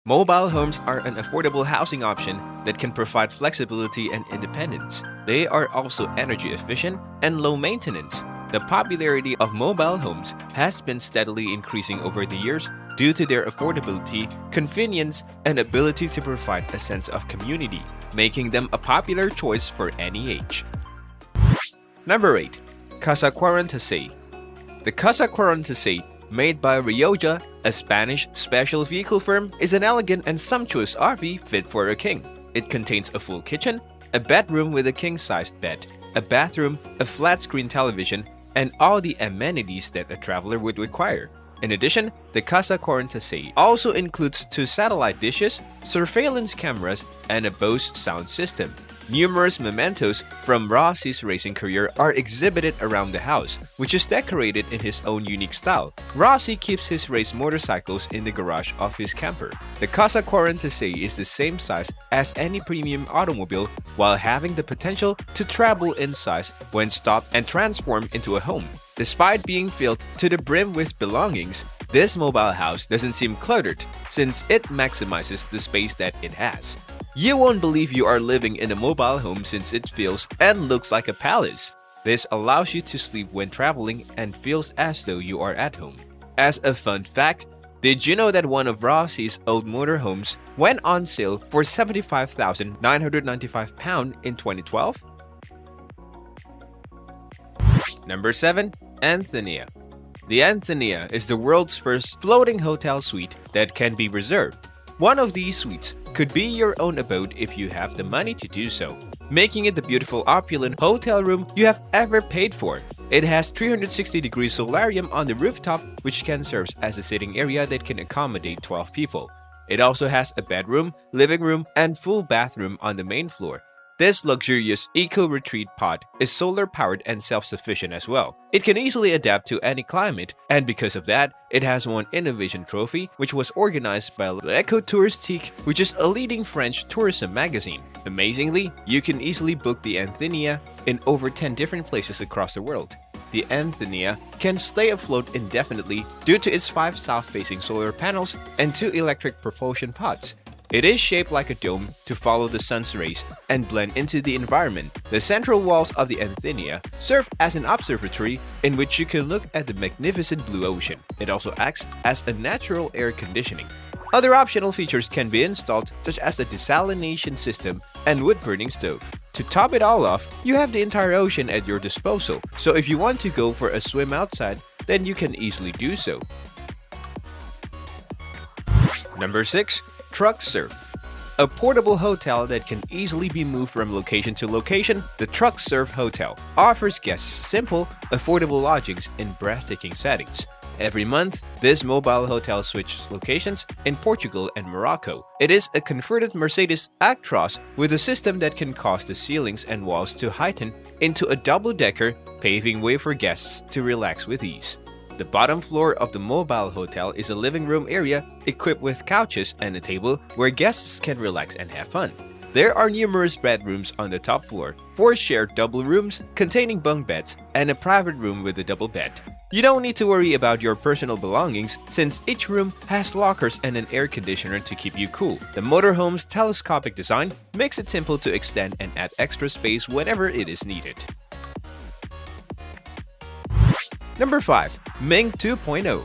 Mobile homes are an affordable housing option that can provide flexibility and independence. They are also energy efficient and low maintenance. The popularity of mobile homes has been steadily increasing over the years due to their affordability, convenience, and ability to provide a sense of community, making them a popular choice for any age. Number 8. Casaquarantasei. The Casaquarantasei, made by Rioja, a Spanish special vehicle firm, is an elegant and sumptuous RV fit for a king. It contains a full kitchen, a bedroom with a king-sized bed, a bathroom, a flat-screen television, and all the amenities that a traveler would require. In addition, the Casaquarantasei also includes 2 satellite dishes, surveillance cameras, and a Bose sound system. Numerous mementos from Rossi's racing career are exhibited around the house, which is decorated in his own unique style. Rossi keeps his race motorcycles in the garage of his camper. The Casaquarantasei is the same size as any premium automobile while having the potential to treble in size when stopped and transform into a home. Despite being filled to the brim with belongings, this mobile house doesn't seem cluttered since it maximizes the space that it has. You won't believe you are living in a mobile home since it feels and looks like a palace. This allows you to sleep when traveling and feels as though you are at home. As a fun fact, did you know that one of Rossi's old motorhomes went on sale for £75,995 in 2012? Number 7. Anthenea. The Anthenea is the world's first floating hotel suite that can be reserved. One of these suites could be your own abode if you have the money to do so, making it the beautiful opulent hotel room you have ever paid for. It has 360-degree solarium on the rooftop, which can serve as a sitting area that can accommodate 12 people. It also has a bedroom, living room, and full bathroom on the main floor. This luxurious eco-retreat pod is solar-powered and self-sufficient as well. It can easily adapt to any climate, and because of that, it has won Innovation Trophy, which was organized by L'Eco Touristique, which is a leading French tourism magazine. Amazingly, you can easily book the Anthenea in over 10 different places across the world. The Anthenea can stay afloat indefinitely due to its 5 south-facing solar panels and 2 electric propulsion pods. It is shaped like a dome to follow the sun's rays and blend into the environment. The central walls of the Anthenea serve as an observatory in which you can look at the magnificent blue ocean. It also acts as a natural air conditioning. Other optional features can be installed, such as a desalination system and wood-burning stove. To top it all off, you have the entire ocean at your disposal, so if you want to go for a swim outside, then you can easily do so. Number 6. Truck Surf. A portable hotel that can easily be moved from location to location, the Truck Surf Hotel offers guests simple, affordable lodgings in breathtaking settings. Every month, this mobile hotel switches locations in Portugal and Morocco. It is a converted Mercedes Actros with a system that can cause the ceilings and walls to heighten into a double-decker, paving way for guests to relax with ease. The bottom floor of the mobile hotel is a living room area equipped with couches and a table where guests can relax and have fun. There are numerous bedrooms on the top floor, 4 shared double rooms containing bunk beds, and a private room with a double bed. You don't need to worry about your personal belongings since each room has lockers and an air conditioner to keep you cool. The motorhome's telescopic design makes it simple to extend and add extra space whenever it is needed. Number 5. Mink 2.0.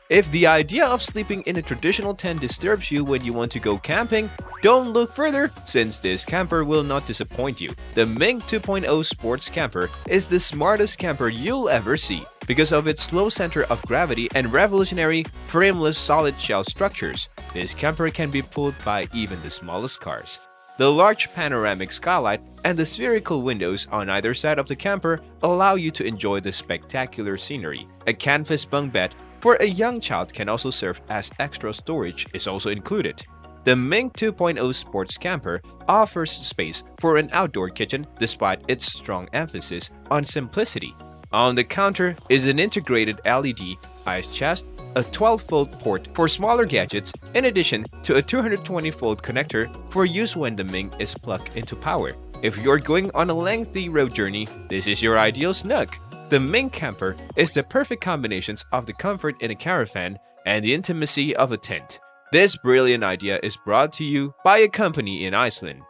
If the idea of sleeping in a traditional tent disturbs you when you want to go camping, don't look further since this camper will not disappoint you. The Mink 2.0 sports camper is the smartest camper you'll ever see because of its low center of gravity and revolutionary frameless solid shell structures. This camper can be pulled by even the smallest cars. The large panoramic skylight and the spherical windows on either side of the camper allow you to enjoy the spectacular scenery. A canvas bunk bed for a young child can also serve as extra storage is also included. The Mink 2.0 sports camper offers space for an outdoor kitchen despite its strong emphasis on simplicity. On the counter is an integrated LED ice chest, a 12-volt port for smaller gadgets, in addition to a 220-volt connector for use when the Mink is plugged into power. If you're going on a lengthy road journey, this is your ideal snug. The Mink camper is the perfect combination of the comfort in a caravan and the intimacy of a tent. This brilliant idea is brought to you by a company in Iceland.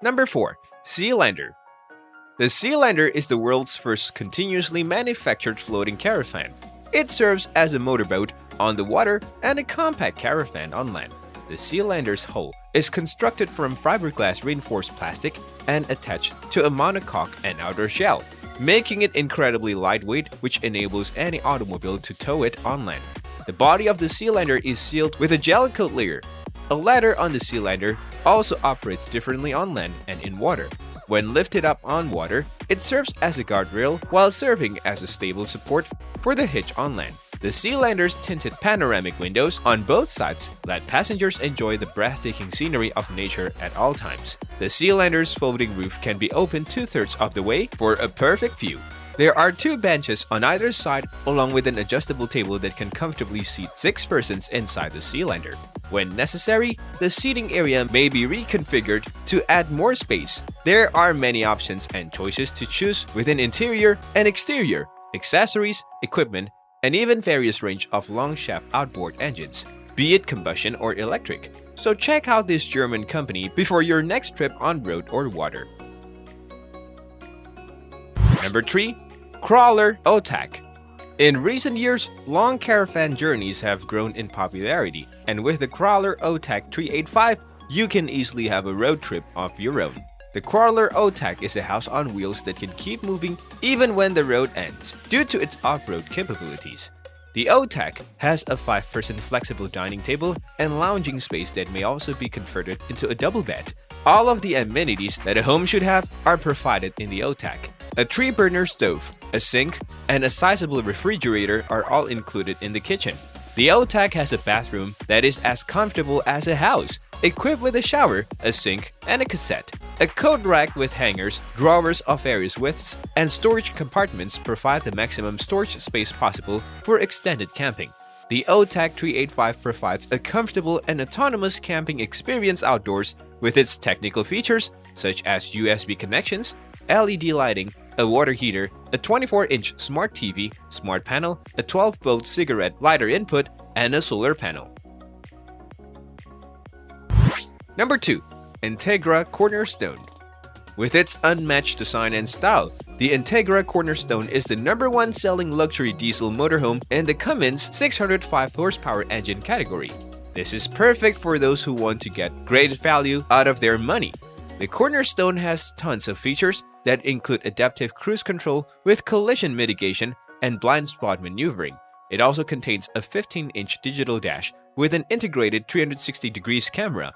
Number 4. Sealander. The Sealander is the world's first continuously manufactured floating caravan. It serves as a motorboat on the water and a compact caravan on land. The Sealander's hull is constructed from fiberglass reinforced plastic and attached to a monocoque and outer shell, making it incredibly lightweight, which enables any automobile to tow it on land. The body of the Sealander is sealed with a gel coat layer. A ladder on the Sealander also operates differently on land and in water. When lifted up on water, it serves as a guardrail while serving as a stable support for the hitch on land. The Sealander's tinted panoramic windows on both sides let passengers enjoy the breathtaking scenery of nature at all times. The Sealander's folding roof can be opened 2/3 of the way for a perfect view. There are 2 benches on either side along with an adjustable table that can comfortably seat 6 persons inside the Sealander. When necessary, the seating area may be reconfigured to add more space. There are many options and choices to choose within interior and exterior, accessories, equipment, and even various range of long-shaft outboard engines, be it combustion or electric. So check out this German company before your next trip on road or water. Number 3. Crawler Otag. In recent years, long caravan journeys have grown in popularity, and with the Crawler Otag 385, you can easily have a road trip of your own. The Crawler Otag is a house on wheels that can keep moving even when the road ends, due to its off-road capabilities. The Otag has a 5-person flexible dining table and lounging space that may also be converted into a double bed. All of the amenities that a home should have are provided in the Otag. A 3-burner stove, a sink, and a sizable refrigerator are all included in the kitchen. The Otag has a bathroom that is as comfortable as a house, equipped with a shower, a sink, and a cassette. A coat rack with hangers, drawers of various widths, and storage compartments provide the maximum storage space possible for extended camping. The Otag 385 provides a comfortable and autonomous camping experience outdoors with its technical features such as USB connections, LED lighting, a water heater, a 24-inch smart TV, smart panel, a 12-volt cigarette lighter input, and a solar panel. Number 2. Entegra Cornerstone. With its unmatched design and style, the Entegra Cornerstone is the #1 selling luxury diesel motorhome in the Cummins 605 horsepower engine category. This is perfect for those who want to get great value out of their money. The Cornerstone has tons of features that include adaptive cruise control with collision mitigation and blind spot maneuvering. It also contains a 15-inch digital dash with an integrated 360 degrees camera.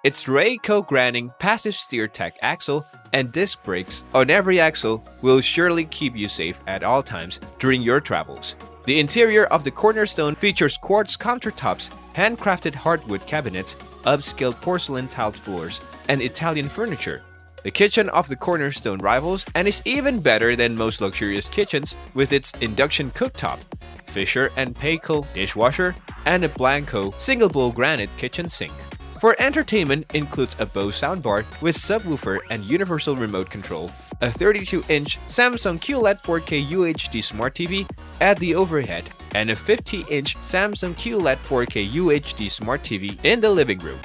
Its Rayco granting passive steer tech axle and disc brakes on every axle will surely keep you safe at all times during your travels. The interior of the Cornerstone features quartz countertops, handcrafted hardwood cabinets, upscale porcelain tiled floors, and Italian furniture. The kitchen of the Cornerstone rivals and is even better than most luxurious kitchens with its induction cooktop, Fisher & Paykel dishwasher, and a Blanco single-bowl granite kitchen sink. For entertainment includes a Bose soundbar with subwoofer and universal remote control, a 32-inch Samsung QLED 4K UHD Smart TV at the overhead, and a 50-inch Samsung QLED 4K UHD Smart TV in the living room.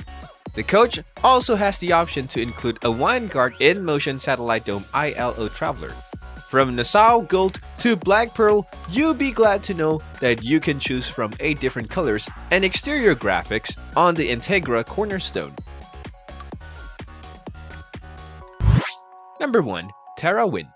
The coach also has the option to include a Winegard in-motion satellite dome ILO traveler. From Nassau Gold to Black Pearl, you'll be glad to know that you can choose from 8 different colors and exterior graphics on the Entegra Cornerstone. Number 1. Terra Wind.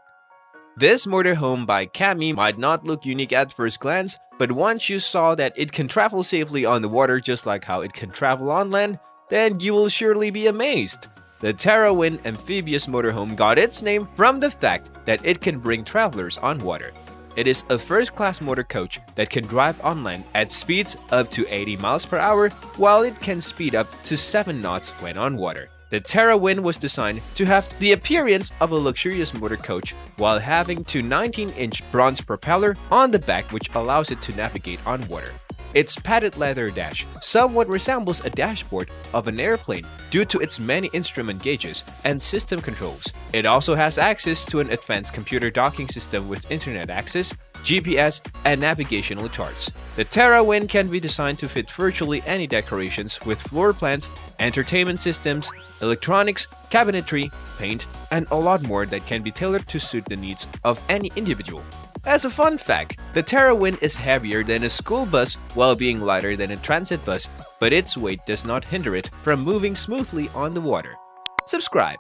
This motorhome by Cami might not look unique at first glance, but once you saw that it can travel safely on the water just like how it can travel on land, then you will surely be amazed. The Terra Wind amphibious motorhome got its name from the fact that it can bring travelers on water. It is a first-class motor coach that can drive on land at speeds up to 80 miles per hour, while it can speed up to 7 knots when on water. The Terra Wind was designed to have the appearance of a luxurious motor coach while having a 19-inch bronze propeller on the back which allows it to navigate on water. Its padded leather dash somewhat resembles a dashboard of an airplane due to its many instrument gauges and system controls. It also has access to an advanced computer docking system with internet access, GPS, and navigational charts. The Terra Wind can be designed to fit virtually any decorations with floor plans, entertainment systems, electronics, cabinetry, paint, and a lot more that can be tailored to suit the needs of any individual. As a fun fact, the Terra Wind is heavier than a school bus while being lighter than a transit bus, but its weight does not hinder it from moving smoothly on the water. Subscribe